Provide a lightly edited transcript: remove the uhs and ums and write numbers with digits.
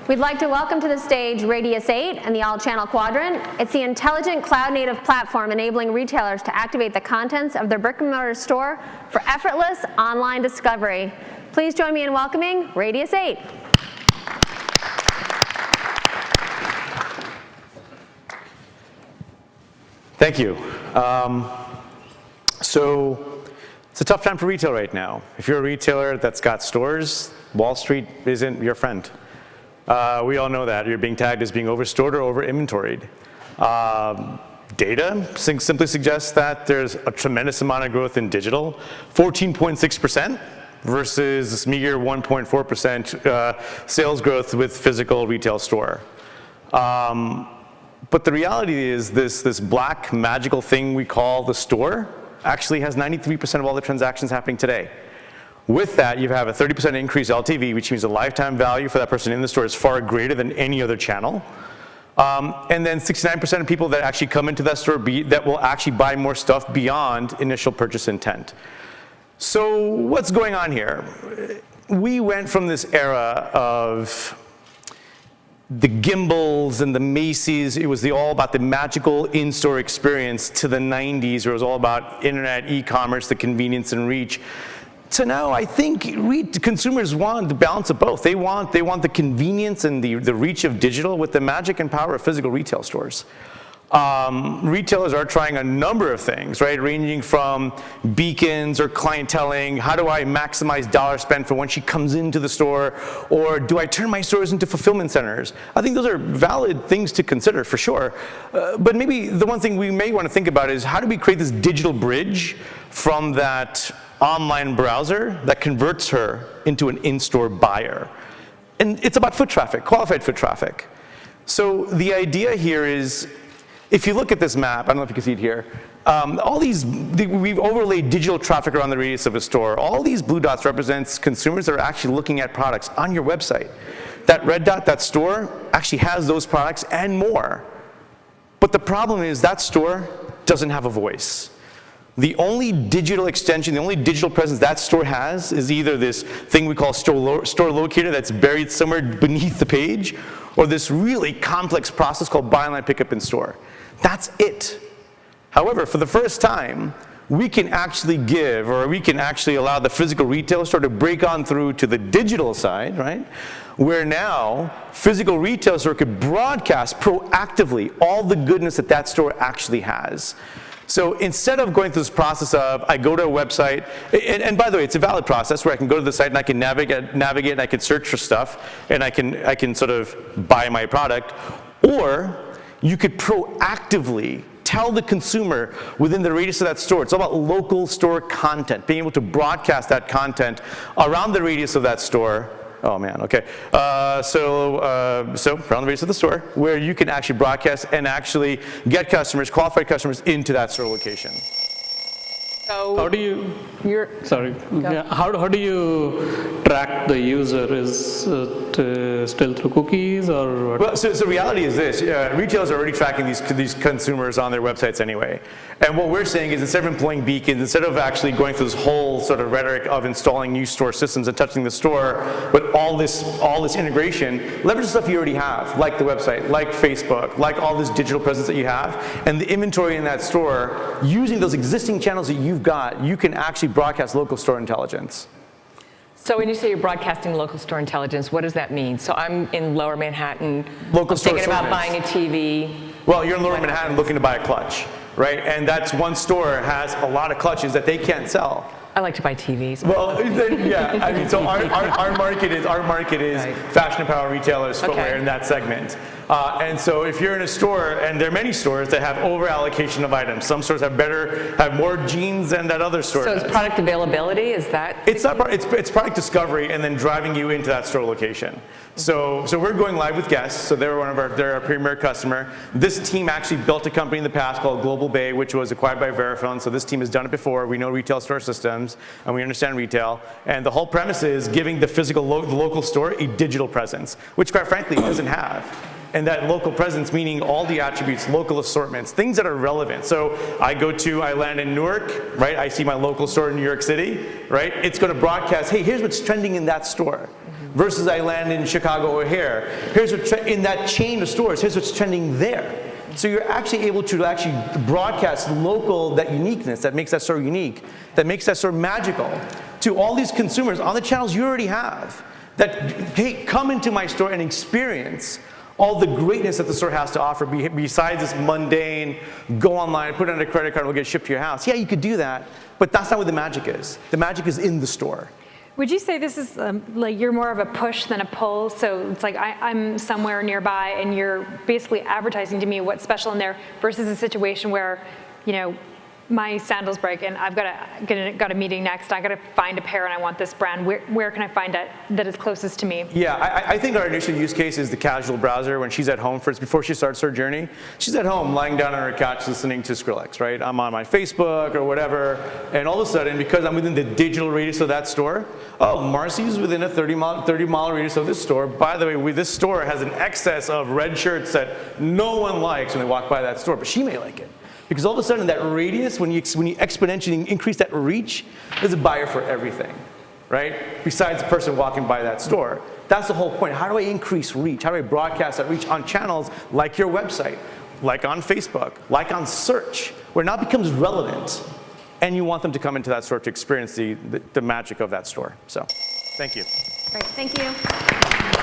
We'd like to welcome to the stage Radius 8 and the all-channel quadrant. It's the intelligent cloud-native platform enabling retailers to activate the contents of their brick-and-mortar store for effortless online discovery. Please join me in welcoming Radius 8. Thank you. So it's a tough time for retail right now. If you're a retailer that's got stores, Wall Street isn't your friend. We all know that. You're being tagged as being overstored or over-inventoried. Data simply suggests that there's a tremendous amount of growth in digital, 14.6% versus this meager 1.4% sales growth with physical retail store. But the reality is this black magical thing we call the store actually has 93% of all the transactions happening today. With that, you have a 30% increase LTV, which means the lifetime value for that person in the store is far greater than any other channel. And then 69% of people that actually come into that store that will actually buy more stuff beyond initial purchase intent. So what's going on here? We went from this era of the Gimbals and the Macy's, it was all about the magical in-store experience, to the 90s where it was all about internet, e-commerce, the convenience and reach. So now I think consumers want the balance of both. They want the convenience and the reach of digital with the magic and power of physical retail stores. Retailers are trying a number of things, right? Ranging from beacons or clienteling. How do I maximize dollar spend for when she comes into the store? Or do I turn my stores into fulfillment centers? I think those are valid things to consider for sure. But maybe the one thing we may want to think about is how do we create this digital bridge from that online browser that converts her into an in-store buyer? And it's about foot traffic, qualified foot traffic. So the idea here is, if you look at this map, I don't know if you can see it here, we've overlaid digital traffic around the radius of a store. All these blue dots represents consumers that are actually looking at products on your website. That red dot, that store, actually has those products and more. But the problem is that store doesn't have a voice. The only digital extension, the only digital presence that store has is either this thing we call store locator that's buried somewhere beneath the page, or this really complex process called buy online, pick up in store. That's it. However, for the first time, we can actually allow the physical retail store to break on through to the digital side, right? Where now, physical retail store could broadcast proactively all the goodness that store actually has. So instead of going through this process of, I go to a website, and by the way, it's a valid process where I can go to the site and I can navigate and I can search for stuff, and I can sort of buy my product, or you could proactively tell the consumer within the radius of that store. It's all about local store content, being able to broadcast that content around the radius of that store. Oh man, okay. So around the radius of the store, where you can actually broadcast and actually get customers, qualified customers, into that store location. So how do you? How do you track the user? Is it still through cookies or what? Well, so the reality is this: retailers are already tracking these consumers on their websites anyway. And what we're saying is, instead of employing beacons, instead of actually going through this whole sort of rhetoric of installing new store systems and touching the store, but all this integration, leverage the stuff you already have, like the website, like Facebook, like all this digital presence that you have, and the inventory in that store. Using those existing channels that you've got, you can actually broadcast local store intelligence. So when you say you're broadcasting local store intelligence, what does that mean? So I'm in Lower Manhattan, local store thinking about buying a TV. Well, you're in Lower Manhattan looking to buy a clutch, right? And that's one store has a lot of clutches that they can't sell. I like to buy TVs. Well, yeah, I mean, so our market is right. Fashion apparel retailers, footwear in that segment. And so if you're in a store, and there are many stores that have over allocation of items. Some stores have more jeans than that other store. So it's product availability, is that? It's product discovery and then driving you into that store location. So we're going live with Guess. So they're our premier customer. This team actually built a company in the past called Global Bay, which was acquired by Verifone. So this team has done it before. We know retail store systems and we understand retail. And the whole premise is giving the physical local store a digital presence, which quite frankly it doesn't have. And that local presence meaning all the attributes, local assortments, things that are relevant. So I land in Newark, right? I see my local store in New York City, right? It's going to broadcast, hey, here's what's trending in that store. versus I land in Chicago O'Hare. Here's what in that chain of stores, here's what's trending there. So you're actually able to actually broadcast local, that uniqueness that makes that store unique, that makes that store magical to all these consumers on the channels you already have. That, hey, come into my store and experience all the greatness that the store has to offer besides this mundane, go online, put it on a credit card, and we'll get it shipped to your house. Yeah, you could do that, but that's not what the magic is. The magic is in the store. Would you say this is like you're more of a push than a pull? So it's like I'm somewhere nearby and you're basically advertising to me what's special in there versus a situation where, my sandals break and I've got a meeting next. I got to find a pair and I want this brand. Where can I find it that is closest to me? Yeah, I think our initial use case is the casual browser when she's at home before she starts her journey. She's at home lying down on her couch listening to Skrillex, right? I'm on my Facebook or whatever, and all of a sudden, because I'm within the digital radius of that store, oh, Marcy's within a 30-mile radius of this store. By the way, this store has an excess of red shirts that no one likes when they walk by that store, but she may like it. Because all of a sudden, that radius, when you exponentially increase that reach, there's a buyer for everything, right? Besides the person walking by that store. That's the whole point. How do I increase reach? How do I broadcast that reach on channels like your website, like on Facebook, like on search, where it now becomes relevant, and you want them to come into that store to experience the magic of that store. So, thank you. Great, thank you.